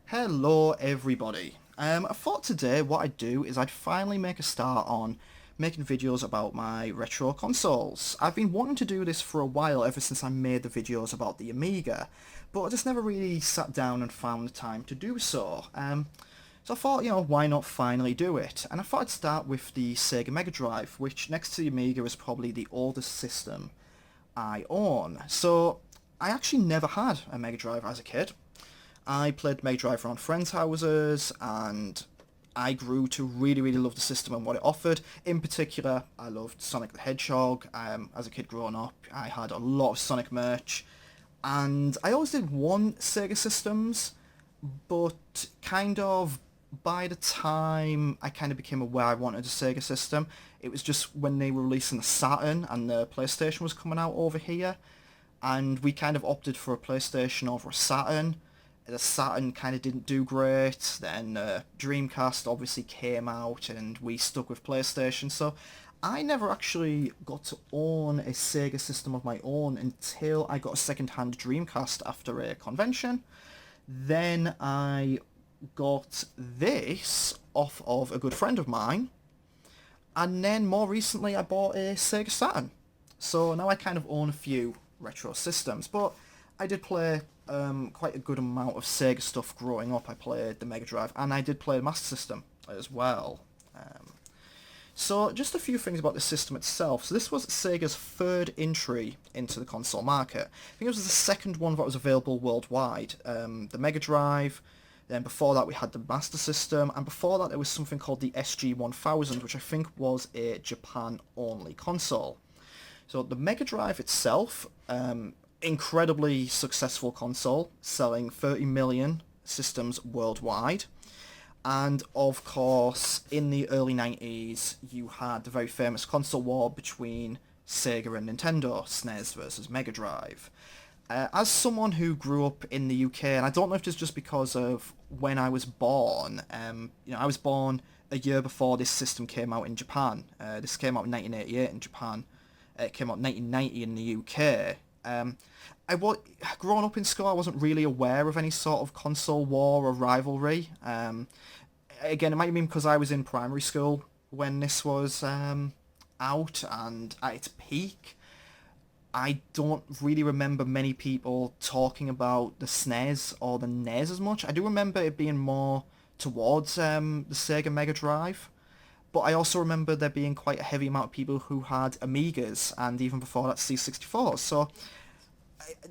Hello everybody. I thought today what I'd do is I'd finally make a start on making videos about my retro consoles. I've been wanting to do this for a while, ever since I made the videos about the Amiga, but I just never really sat down and found the time to do so. So I thought, why not finally do it? And I thought I'd start with the Sega Mega Drive, which next to the Amiga is probably the oldest system I own. So I actually never had a Mega Drive as a kid. I played Mega Drive around friends' houses, and I grew to really, really love the system and what it offered. In particular, I loved Sonic the Hedgehog. As a kid growing up, I had a lot of Sonic merch, and I always did want Sega systems, but kind of by the time I kind of became aware I wanted a Sega system, it was just when they were releasing the Saturn and the PlayStation was coming out over here, and we kind of opted for a PlayStation over a Saturn. The Saturn kind of didn't do great. Then Dreamcast obviously came out, and we stuck with PlayStation. So I never actually got to own a Sega system of my own until I got a second-hand Dreamcast after a convention. Then I got this off of a good friend of mine, and then more recently I bought a Sega Saturn. So now I kind of own a few retro systems, but I did play quite a good amount of Sega stuff growing up. I played the Mega Drive, and I did play the Master System as well. So just a few things about the system itself. So this was Sega's third entry into the console market. I think it was the second one that was available worldwide. The Mega Drive, then before that we had the Master System, and before that there was something called the SG-1000, which I think was a Japan-only console. So the Mega Drive itself, incredibly successful console, selling 30 million systems worldwide. And of course, in the early 90s, you had the very famous console war between Sega and Nintendo, SNES versus Mega Drive. As someone who grew up in the UK, and I don't know if it's just because of when I was born, I was born a year before this system came out in Japan. This came out in 1988 in Japan. It came out in 1990 in the UK. Growing up in school, I wasn't really aware of any sort of console war or rivalry. Again, it might have been because I was in primary school when this was out and at its peak. I don't really remember many people talking about the SNES or the NES as much. I do remember it being more towards the Sega Mega Drive, but I also remember there being quite a heavy amount of people who had Amigas, and even before that C64s. So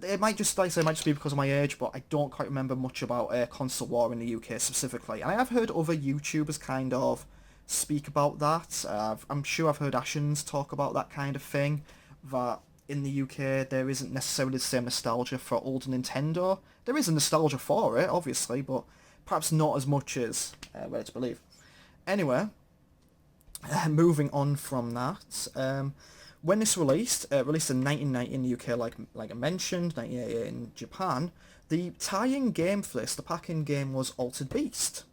it might just, like I say, it might just be because of my age, but I don't quite remember much about console war in the UK specifically. And I have heard other YouTubers kind of speak about that. I'm sure I've heard Ashens talk about that kind of thing, that in the UK there isn't necessarily the same nostalgia for old Nintendo. There is a nostalgia for it, obviously, but perhaps not as much as we're to believe. Anyway, moving on from that, when this released in 1990 in the UK, like I mentioned, 1988 in Japan, the tie-in game for this, the pack-in game, was Altered Beast.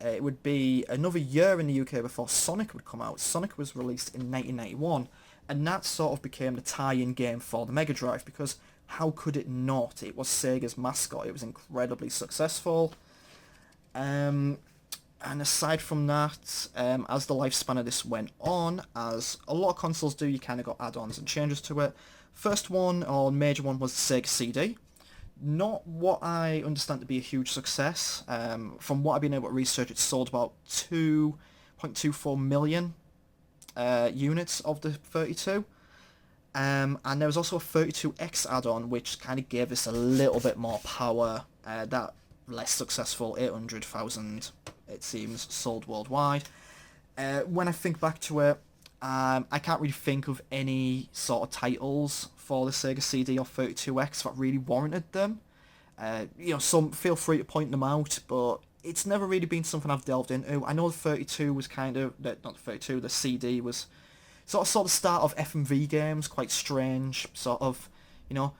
It would be another year in the UK before Sonic would come out. Sonic was released in 1991, and that sort of became the tie-in game for the Mega Drive, because how could it not? It was Sega's mascot. It was incredibly successful. And aside from that, as the lifespan of this went on, as a lot of consoles do, you kind of got add-ons and changes to it. First one, or major one, was the Sega CD. Not what I understand to be a huge success. From what I've been able to research, it sold about 2.24 million units of the 32. And there was also a 32X add-on, which kind of gave this a little bit more power. That less successful 800,000, it seems, sold worldwide. When I think back to it, I can't really think of any sort of titles for the Sega CD or 32X that really warranted them. Some feel free to point them out, but it's never really been something I've delved into. I know the 32 was kind of, not the 32, the CD was sort of the start of FMV games, quite strange, sort of,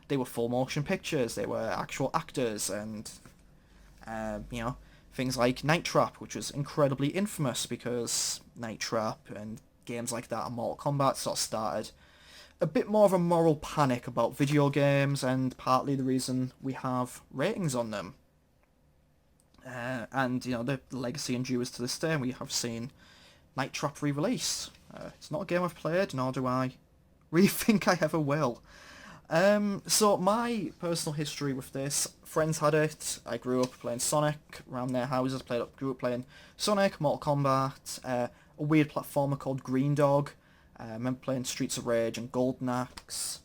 they were full motion pictures, they were actual actors, and things like Night Trap, which was incredibly infamous because Night Trap and games like that and Mortal Kombat sort of started a bit more of a moral panic about video games, and partly the reason we have ratings on them. and you know the legacy endures to this day, and we have seen Night Trap re-release. It's not a game I've played, nor do I really think I ever will. So my personal history with this, friends had it. I grew up playing Sonic around their houses. Grew up playing Sonic, Mortal Kombat, a weird platformer called Green Dog. I remember playing Streets of Rage and Golden Axe.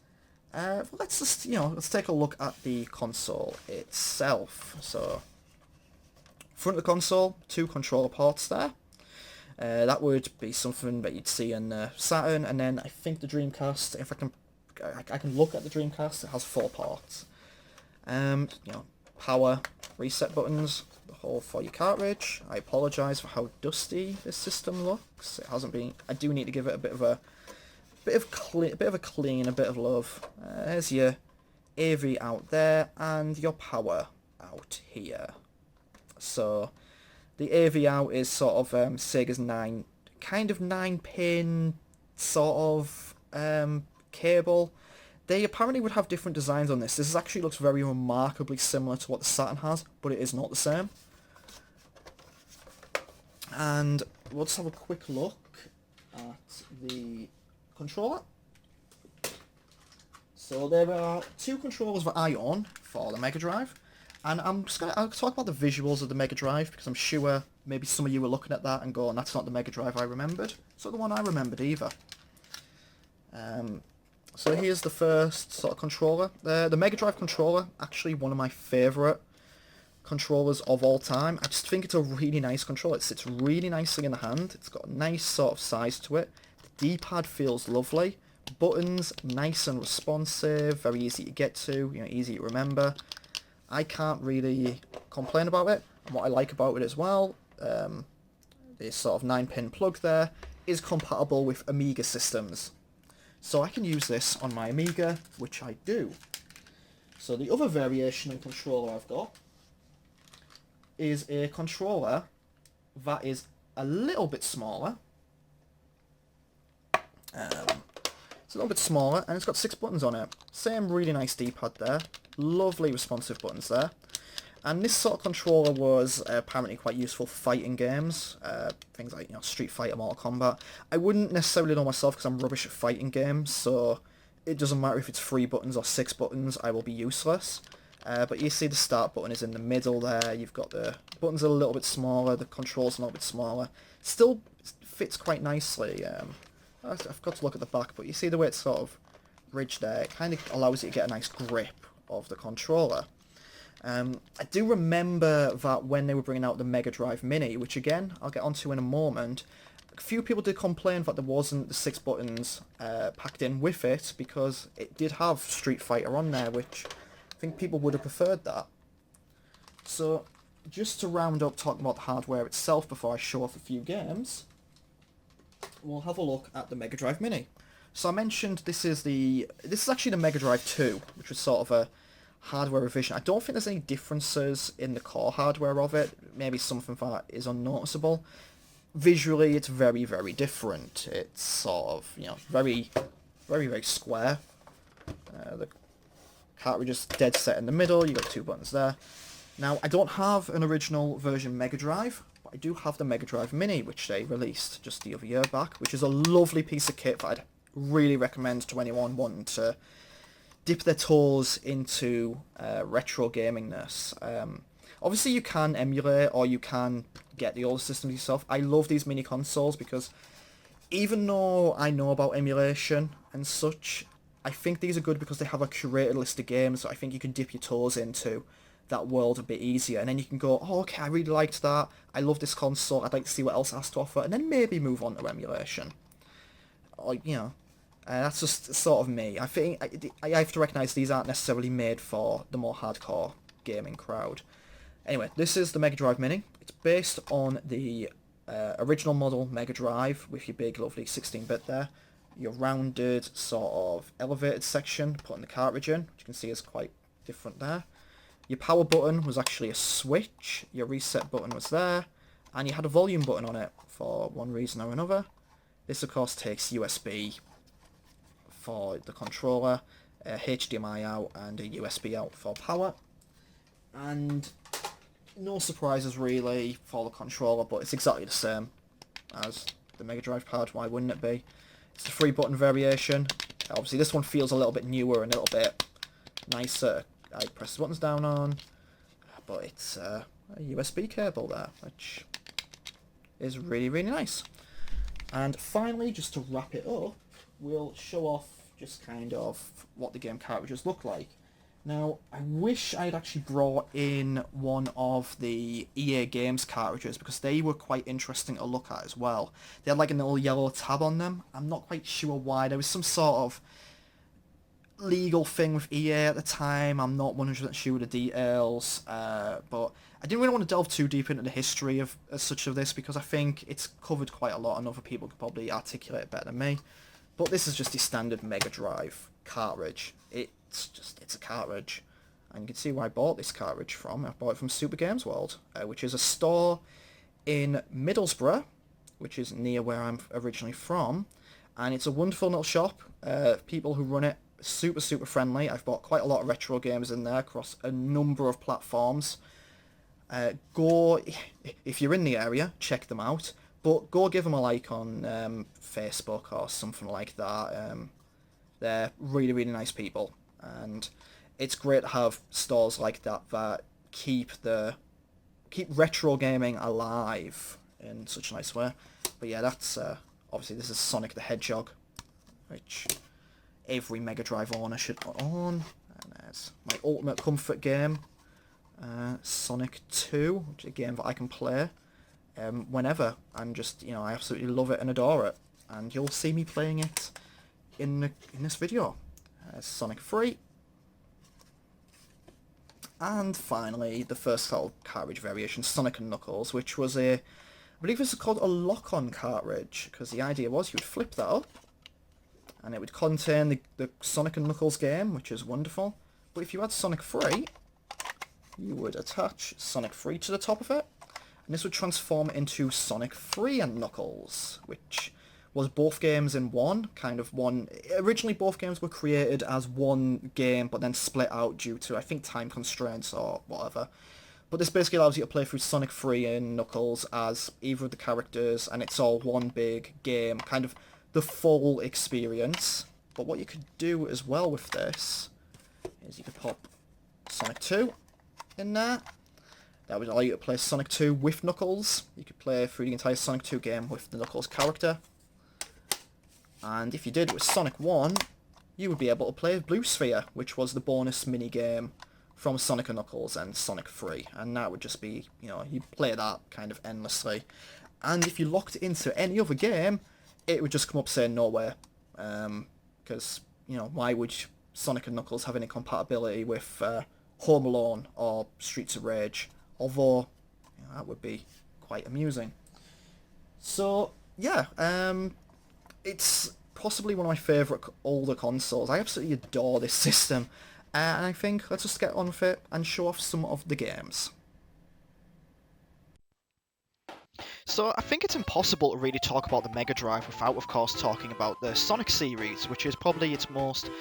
Let's just, let's take a look at the console itself. So, front of the console, 2 controller ports there. That would be something that you'd see in Saturn, and then I think the Dreamcast, if I can look at the Dreamcast, it has 4 ports. Power, reset buttons, the hole for your cartridge. I apologise for how dusty this system looks. It hasn't been. I do need to give it a bit of a clean, a bit of love. There's your AV out there and your power out here. So the AV out is sort of Sega's 9-pin sort of cable. They apparently would have different designs on this. This actually looks very remarkably similar to what the Saturn has, but it is not the same. And we'll just have a quick look at the controller. So there are 2 controllers that I own for the Mega Drive, and I'll talk about the visuals of the Mega Drive because I'm sure maybe some of you were looking at that and going, that's not the Mega Drive I remembered. It's not the one I remembered either. So here's the first sort of controller. The Mega Drive controller, actually one of my favourite controllers of all time. I just think it's a really nice controller. It sits really nicely in the hand. It's got a nice sort of size to it. The D-pad feels lovely. Buttons, nice and responsive, very easy to get to, easy to remember. I can't really complain about it. And what I like about it as well, this sort of 9-pin plug there, is compatible with Amiga systems. So I can use this on my Amiga, which I do. So the other variation of controller I've got is a controller that is a little bit smaller. It's a little bit smaller, and it's got 6 buttons on it. Same really nice D-pad there. Lovely responsive buttons there. And this sort of controller was apparently quite useful for fighting games, things like Street Fighter, Mortal Kombat. I wouldn't necessarily know myself because I'm rubbish at fighting games, so it doesn't matter if it's 3 buttons or 6 buttons, I will be useless. But you see the start button is in the middle there, you've got the buttons are a little bit smaller, the controls a little bit smaller. Still fits quite nicely. I've got to look at the back, but you see the way it's sort of ridged there, it kind of allows you to get a nice grip of the controller. I do remember that when they were bringing out the Mega Drive Mini, which again, I'll get onto in a moment, a few people did complain that there wasn't the 6 buttons packed in with it, because it did have Street Fighter on there, which I think people would have preferred that. So, just to round up talking about the hardware itself before I show off a few games, we'll have a look at the Mega Drive Mini. So I mentioned this is actually the Mega Drive 2, which was sort of a hardware revision. I don't think there's any differences in the core hardware of it. Maybe something that is unnoticeable. Visually, it's very, very different. It's sort of, very, very, very square. The cartridge is dead set in the middle. You've got 2 buttons there. Now, I don't have an original version Mega Drive, but I do have the Mega Drive Mini, which they released just the other year back, which is a lovely piece of kit that I'd really recommend to anyone wanting to dip their toes into retro gamingness. Obviously you can emulate or you can get the older systems yourself. I love these mini consoles because even though I know about emulation and such, I think these are good because they have a curated list of games that I think you can dip your toes into that world a bit easier, and then you can go, oh, okay, I really liked that, I love this console, I'd like to see what else it has to offer, and then maybe move on to emulation. Or, that's just sort of me. I think I have to recognise these aren't necessarily made for the more hardcore gaming crowd. Anyway, this is the Mega Drive Mini. It's based on the original model Mega Drive with your big lovely 16-bit there. Your rounded sort of elevated section, putting the cartridge in, which you can see is quite different there. Your power button was actually a switch, your reset button was there, and you had a volume button on it for one reason or another. This of course takes USB for the controller, a HDMI out and a USB out for power. And No surprises really for the controller, but it's exactly the same as the Mega Drive pad. Why wouldn't it be? It's the 3-button variation. Obviously this one feels a little bit newer and a little bit nicer. I press the buttons down on, but it's a USB cable there, which is really, really nice. And finally, just to wrap it up, we'll show off just kind of what the game cartridges look like. Now, I wish I had actually brought in one of the EA Games cartridges, because they were quite interesting to look at as well. They had like a little yellow tab on them. I'm not quite sure why. There was some sort of legal thing with EA at the time. I'm not 100% sure of the details, but I didn't really want to delve too deep into the history of such of this, because I think it's covered quite a lot and other people could probably articulate it better than me. But this is just the standard Mega Drive cartridge. It's a cartridge, and you can see where I bought this cartridge from. I bought it from Super Games World, which is a store in Middlesbrough, which is near where I'm originally from, and it's a wonderful little shop. People who run it, super friendly. I've bought quite a lot of retro games in there across a number of platforms. Go, if you're in the area, check them out, but go give them a like on Facebook or something like that. They're really, really nice people, and it's great to have stores like that that keep retro gaming alive in such a nice way. But yeah, that's obviously this is Sonic the Hedgehog, which every Mega Drive owner should own. And there's my ultimate comfort game, Sonic 2, which is a game that I can play whenever, and just, you know, I absolutely love it and adore it. And you'll see me playing it in this video. Sonic 3. And finally, the first sort of cartridge variation, Sonic and Knuckles, which was I believe this is called a lock-on cartridge, because the idea was you would flip that up, and it would contain the Sonic and Knuckles game, which is wonderful. But if you had Sonic 3, you would attach Sonic 3 to the top of it, and this would transform into Sonic 3 and Knuckles, which was both games in one. Originally both games were created as one game, but then split out due to, I think, time constraints or whatever. But this basically allows you to play through Sonic 3 and Knuckles as either of the characters, and it's all one big game, kind of the full experience. But what you could do as well with this is you could pop Sonic 2 in there. That would allow you to play Sonic 2 with Knuckles. You could play through the entire Sonic 2 game with the Knuckles character. And if you did with Sonic 1, you would be able to play Blue Sphere, which was the bonus mini-game from Sonic and Knuckles and Sonic 3. And that would just be, you know, you play that kind of endlessly. And if you locked it into any other game, it would just come up saying no way. Because, you know, why would Sonic and Knuckles have any compatibility with Home Alone or Streets of Rage? Although, you know, that would be quite amusing. So, yeah, it's possibly one of my favourite older consoles. I absolutely adore this system. And I think let's just get on with it and show off some of the games. So I think it's impossible to really talk about the Mega Drive without, of course, talking about the Sonic series, which is probably its most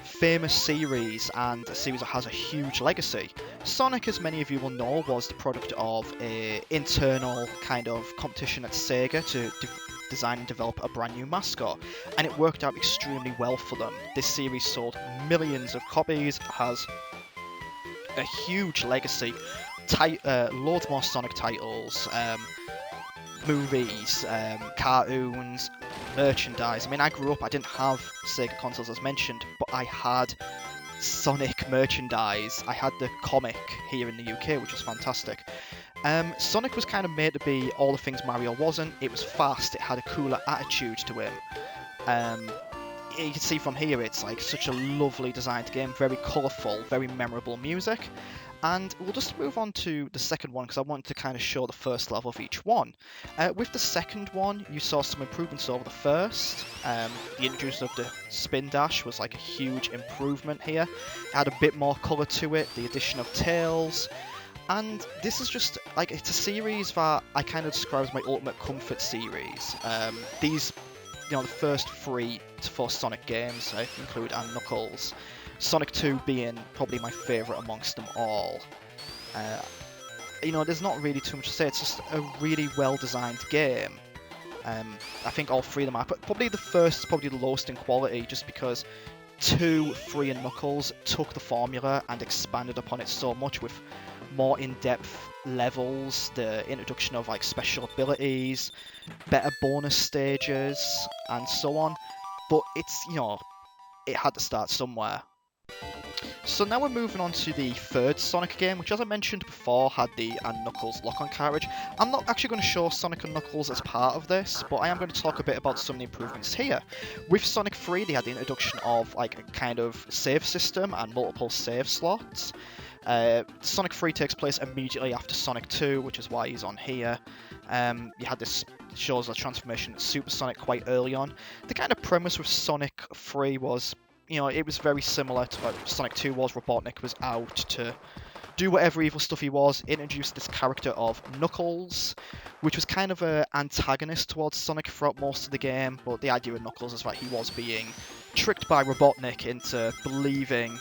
famous series and a series that has a huge legacy. Sonic, as many of you will know, was the product of an internal kind of competition at Sega to design and develop a brand new mascot, and it worked out extremely well for them. This series sold millions of copies, has a huge legacy, loads more Sonic titles, movies, cartoons, merchandise. I mean, I grew up, I didn't have Sega consoles as mentioned, but I had Sonic merchandise. I had the comic here in the UK, which was fantastic. Sonic was kind of made to be all the things Mario wasn't. It was fast, it had a cooler attitude to him. You can see from here it's like such a lovely designed game, very colourful, very memorable music. And we'll just move on to the second one because I wanted to kind of show the first level of each one. With the second one, you saw some improvements over the first. The introduction of the spin dash was like a huge improvement here. It had a bit more colour to it, the addition of tails. And this is just, like, it's a series that I kind of describe as my ultimate comfort series. These, you know, the first 3 to 4 Sonic games I include, and Knuckles. Sonic 2 being probably my favourite amongst them all. you know, there's not really too much to say. It's just a really well-designed game. I think all three of them are, but probably the first is probably the lowest in quality, just because 2, 3, and Knuckles took the formula and expanded upon it so much with more in-depth levels, the introduction of like special abilities, better bonus stages, and so on. But it's, you know, it had to start somewhere. So now we're moving on to the third Sonic game, which, as I mentioned before, had the and Knuckles lock-on cartridge. I'm not actually going to show Sonic and Knuckles as part of this, but I am going to talk a bit about some of the improvements here. With Sonic 3, they had the introduction of like a kind of save system and multiple save slots. Sonic 3 takes place immediately after Sonic 2, which is why he's on here. You had this shows a transformation to Super Sonic quite early on. The kind of premise with Sonic 3 was, you know, it was very similar to what Sonic 2 was. Robotnik was out to do whatever evil stuff he was. Introduced this character of Knuckles, which was kind of an antagonist towards Sonic throughout most of the game. But the idea of Knuckles is that he was being tricked by Robotnik into believing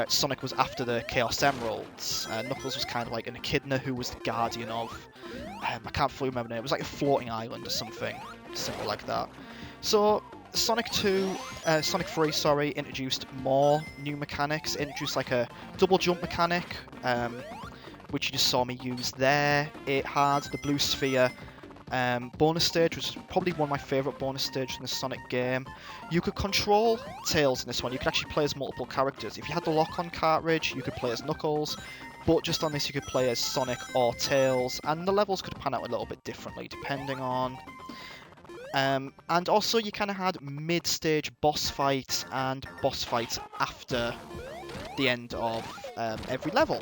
Sonic was after the Chaos Emeralds. Knuckles was kind of like an echidna who was the guardian of, I can't fully remember the name, it was like a floating island or something, simple like that. So Sonic 3, sorry, introduced more new mechanics. Introduced like a double jump mechanic, which you just saw me use there. It had the blue sphere bonus stage, which is probably one of my favourite bonus stages in the Sonic game. You could control Tails in this one. You could actually play as multiple characters. If you had the lock-on cartridge, you could play as Knuckles. But just on this, you could play as Sonic or Tails, and the levels could pan out a little bit differently depending on. And also, you kind of had mid-stage boss fights and boss fights after the end of every level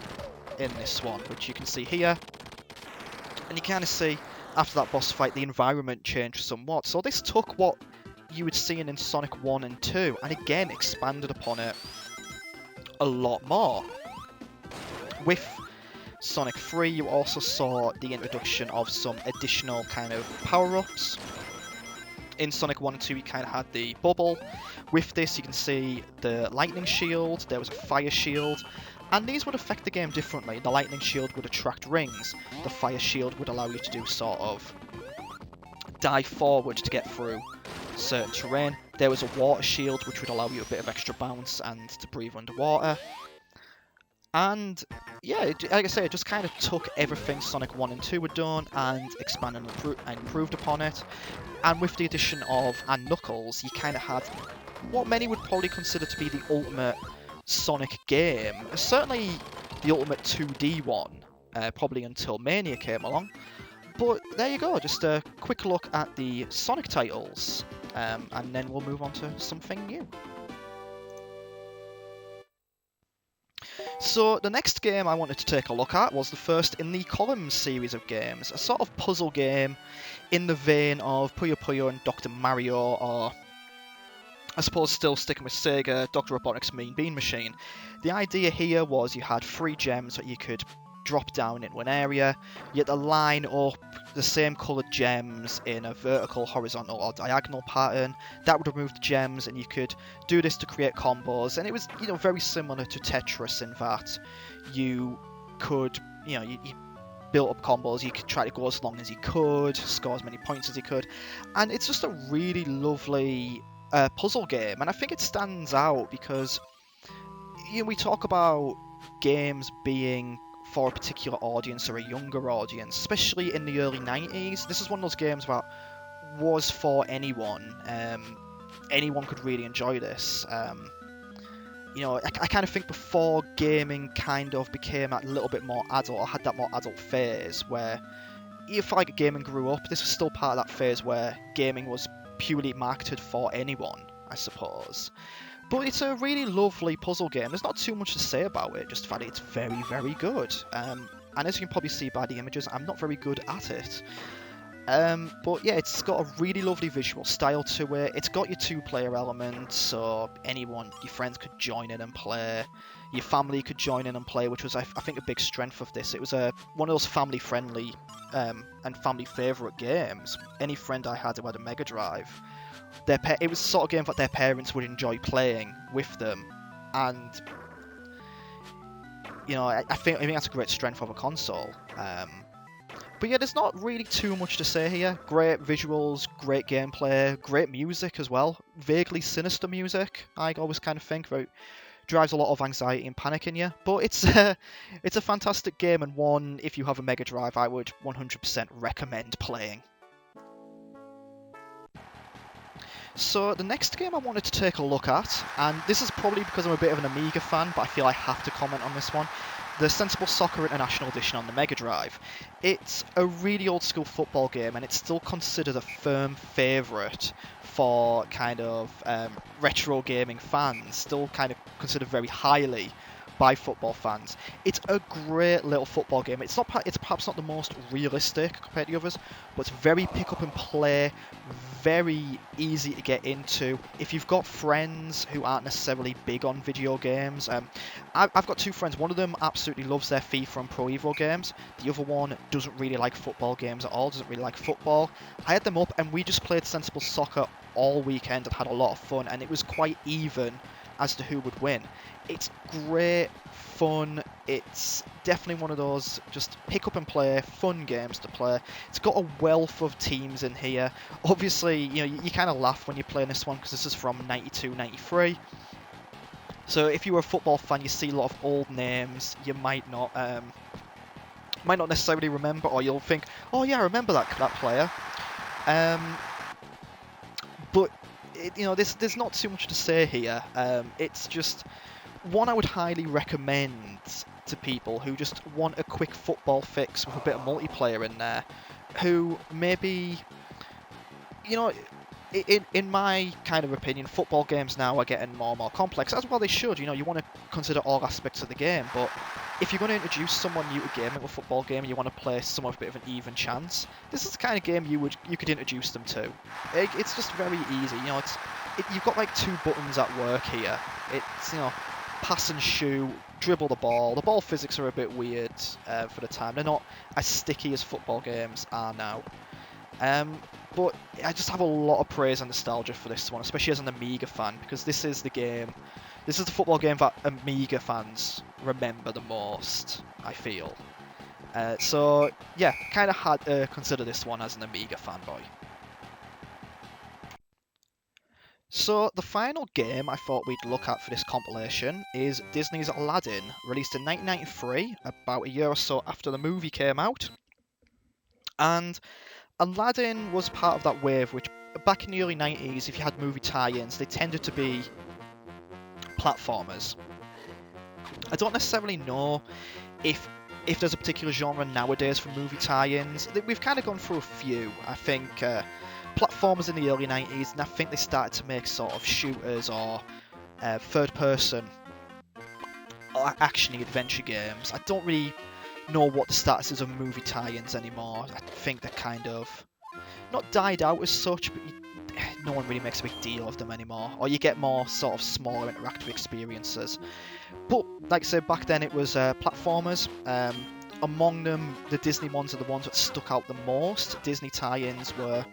in this one, which you can see here. And you kind of see, after that boss fight, the environment changed somewhat. So this took what you would see in Sonic 1 and 2, and again expanded upon it a lot more. With Sonic 3, you also saw the introduction of some additional kind of power-ups. In Sonic 1 and 2, you kind of had the bubble. With this, you can see the lightning shield, there was a fire shield, and these would affect the game differently. The lightning shield would attract rings. The fire shield would allow you to do sort of dive forward to get through certain terrain. There was a water shield, which would allow you a bit of extra bounce and to breathe underwater. And yeah, like I say, it just kind of took everything Sonic 1 and 2 had done and expanded and improved upon it. And with the addition of and Knuckles, you kind of had what many would probably consider to be the ultimate Sonic game. Certainly the ultimate 2D one, probably until Mania came along. But there you go, just a quick look at the Sonic titles, and then we'll move on to something new. So the next game I wanted to take a look at was the first in the Columns series of games, a sort of puzzle game in the vein of Puyo Puyo and Dr. Mario, or I suppose still sticking with Sega, Dr. Robotnik's Mean Bean Machine. The idea here was you had 3 gems that you could drop down into an area, you had to line up the same coloured gems in a vertical, horizontal or diagonal pattern. That would remove the gems, and you could do this to create combos, and it was, you know, very similar to Tetris in that you could, you know, you built up combos, you could try to go as long as you could, score as many points as you could, and it's just a really lovely puzzle game. And I think it stands out because, you know, we talk about games being for a particular audience or a younger audience, especially in the early 90s. This is one of those games that was for anyone. Anyone could really enjoy this. You know, I kind of think before gaming kind of became a little bit more adult, or had that more adult phase, where if like gaming grew up, this was still part of that phase where gaming was purely marketed for anyone, I suppose. But it's a really lovely puzzle game. There's not too much to say about it, just that it's very, very good. And as you can probably see by the images, I'm not very good at it. But yeah, it's got a really lovely visual style to it. It's got your 2-player element, so anyone, your friends could join in and play. Your family could join in and play, which was, I think, a big strength of this. It was one of those family-friendly and family-favourite games. Any friend I had who had a Mega Drive, it was the sort of game that their parents would enjoy playing with them, and I think that's a great strength of a console. But yeah, there's not really too much to say here. Great visuals, great gameplay, great music as well. Vaguely sinister music, I always kind of think. Drives a lot of anxiety and panic in you. But it's it's a fantastic game, and one, if you have a Mega Drive, I would 100% recommend playing. So the next game I wanted to take a look at, and this is probably because I'm a bit of an Amiga fan, but I feel I have to comment on this one. The Sensible Soccer International Edition on the Mega Drive. It's a really old school football game, and it's still considered a firm favourite for kind of retro gaming fans, still kind of considered very highly by football fans. It's a great little football game. It's perhaps not the most realistic compared to the others, but it's very pick up and play, very easy to get into. If you've got friends who aren't necessarily big on video games, I've got two friends. One of them absolutely loves their FIFA and Pro Evo games. The other one doesn't really like football games at all, doesn't really like football. I had them up and we just played Sensible Soccer all weekend and had a lot of fun, and it was quite even as to who would win. It's great fun. It's definitely one of those just pick up and play fun games to play. It's got a wealth of teams in here. Obviously, you kind of laugh when you're playing this one because this is from 92, 93. So if you were a football fan, you see a lot of old names you might not necessarily remember, or you'll think, oh yeah, I remember that player. But there's not too much to say here. It's just one I would highly recommend to people who just want a quick football fix with a bit of multiplayer in there, who maybe, in my kind of opinion, football games now are getting more and more complex, as well they should. You want to consider all aspects of the game, but if you're going to introduce someone new to gaming, a football game, and you want to play someone with a bit of an even chance, this is the kind of game you could introduce them to. It's just very easy. You've got like two buttons at work here. It's pass and shoot, dribble the ball. The ball physics are a bit weird for the time. They're not as sticky as football games are now. But I just have a lot of praise and nostalgia for this one, especially as an Amiga fan, because this is the football game that Amiga fans remember the most, I feel. So yeah, kind of had to consider this one as an Amiga fanboy. So the final game I thought we'd look at for this compilation is Disney's Aladdin, released in 1993, about a year or so after the movie came out. And Aladdin was part of that wave which, back in the early 90s, if you had movie tie-ins, they tended to be platformers. I don't necessarily know if there's a particular genre nowadays for movie tie-ins. We've kind of gone through a few. I think platformers in the early 90s, and I think they started to make sort of shooters or third-person or action-y adventure games. I don't really know what the status is of movie tie-ins anymore. I think they're kind of not died out as such, but no one really makes a big deal of them anymore. Or you get more sort of smaller interactive experiences. But like I said, back then it was platformers. Among them, the Disney ones are the ones that stuck out the most. Disney tie-ins were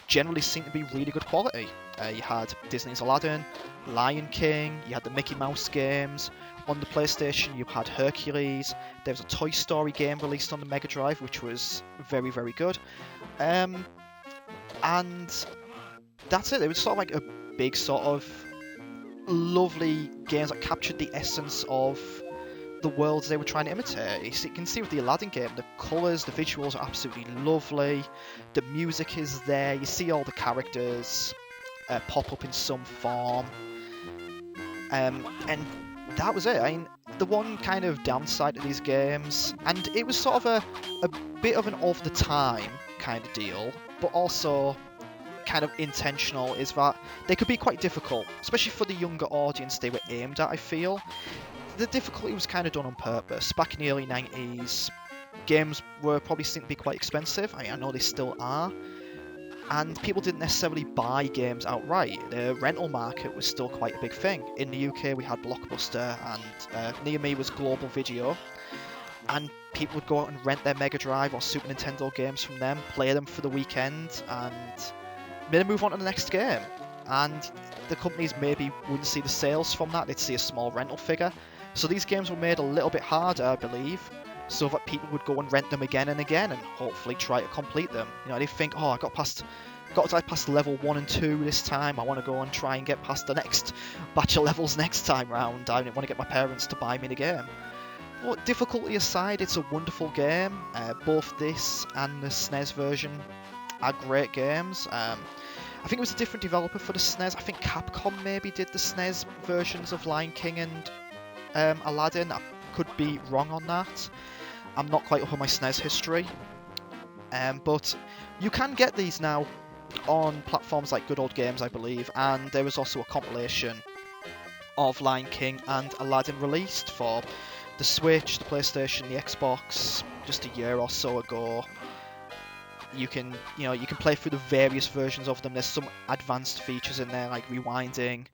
generally seemed to be really good quality. You had Disney's Aladdin, Lion King, you had the Mickey Mouse games. On the PlayStation, you had Hercules. There was a Toy Story game released on the Mega Drive, which was very, very good. And that's it. It was sort of like a big sort of lovely games that captured the essence of the worlds they were trying to imitate. You can see with the Aladdin game, the colours, the visuals are absolutely lovely. The music is there. You see all the characters pop up in some form. And that was it. I mean, the one kind of downside to these games, and it was sort of a bit of an of-the-time kind of deal, but also kind of intentional, is that they could be quite difficult, especially for the younger audience they were aimed at, I feel. The difficulty was kind of done on purpose. Back in the early 90s, games were probably seen to be quite expensive. I know they still are. And people didn't necessarily buy games outright. The rental market was still quite a big thing. In the UK, we had Blockbuster, and near me was Global Video. And people would go out and rent their Mega Drive or Super Nintendo games from them, play them for the weekend, and then move on to the next game. And the companies maybe wouldn't see the sales from that. They'd see a small rental figure. So these games were made a little bit harder, I believe, so that people would go and rent them again and again and hopefully try to complete them. You know, they think, oh, got to past level 1 and 2 this time. I want to go and try and get past the next batch of levels next time round. I want to get my parents to buy me the game. But difficulty aside, it's a wonderful game. Both this and the SNES version are great games. I think it was a different developer for the SNES. I think Capcom maybe did the SNES versions of Lion King and Aladdin. I could be wrong on that. I'm not quite up on my SNES history. But you can get these now on platforms like Good Old Games, I believe, and there was also a compilation of Lion King and Aladdin released for the Switch, the PlayStation, the Xbox, just a year or so ago. You can play through the various versions of them. There's some advanced features in there, like rewinding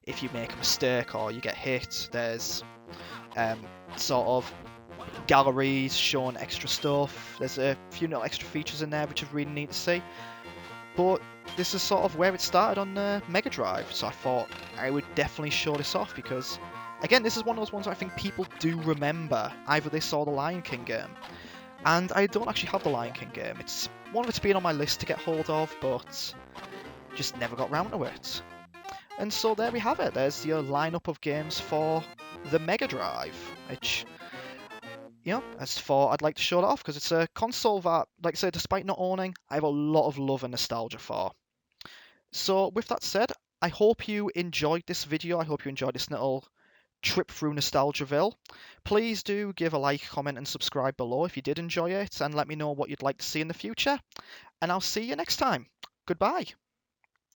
if you make a mistake or you get hit. There's sort of galleries showing extra stuff. There's a few little extra features in there which are really neat to see. But this is sort of where it started on the Mega Drive, so I thought I would definitely show this off because, again, this is one of those ones I think people do remember, either they saw the Lion King game. And I don't actually have the Lion King game. It's one of it's been on my list to get hold of, but just never got round to it. And so there we have it. There's your lineup of games for the Mega Drive, which, you know, as for I'd like to show that off because it's a console that, like I said, despite not owning, I have a lot of love and nostalgia for. So with that said, I hope you enjoyed this video. I hope you enjoyed this little trip through Nostalgiaville. Please do give a like, comment and subscribe below if you did enjoy it, and let me know what you'd like to see in the future. And I'll see you next time. Goodbye.